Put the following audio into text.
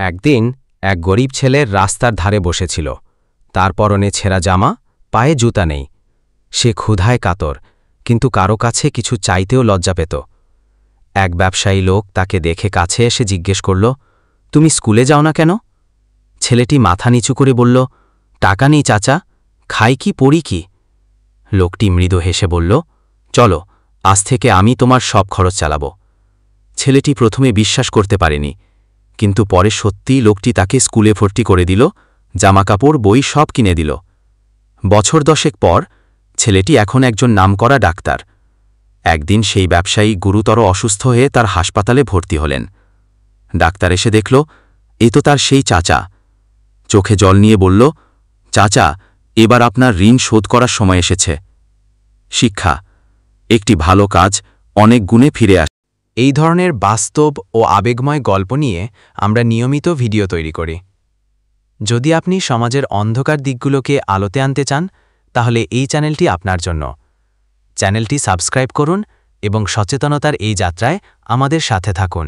একদিন এক গরিব ছেলে রাস্তার ধারে বসেছিল। তার পরনে ছেঁড়া জামা, পায়ে জুতা নেই। সে ক্ষুধায় কাতর, কিন্তু কারো কাছে কিছু চাইতেও লজ্জা পেত। এক ব্যবসায়ী লোক তাকে দেখে কাছে এসে জিজ্ঞেস করল, তুমি স্কুলে যাও না কেন? ছেলেটি মাথা নিচু করে বলল, টাকা নেই চাচা, খাই কি পড়ি কি? লোকটি মৃদু হেসে বলল, চলো, আজ থেকে আমি তোমার সব খরচ চালাব। ছেলেটি প্রথমে বিশ্বাস করতে পারেনি, কিন্তু পরে সত্যিই লোকটি তাকে স্কুলে ভর্তি করে দিল, জামাকাপড় বই সব কিনে দিল। বছর 10 পর ছেলেটি এখন একজন নামকরা ডাক্তার। একদিন সেই ব্যবসায়ী গুরুতর অসুস্থ হয়ে তার হাসপাতালে ভর্তি হলেন। ডাক্তার এসে দেখল, এ তো তার সেই চাচা। চোখে জল নিয়ে বলল, চাচা, এবার আপনার ঋণ শোধ করার সময় এসেছে। শিক্ষা: একটি ভালো কাজ অনেক গুণে ফিরে আসে। এই ধরনের বাস্তব ও আবেগময় গল্প নিয়ে আমরা নিয়মিত ভিডিও তৈরি করি। যদি আপনি সমাজের অন্ধকার দিকগুলোকে আলোতে আনতে চান, তাহলে এই চ্যানেলটি আপনার জন্য। চ্যানেলটি সাবস্ক্রাইব করুন এবং সচেতনতার এই যাত্রায় আমাদের সাথে থাকুন।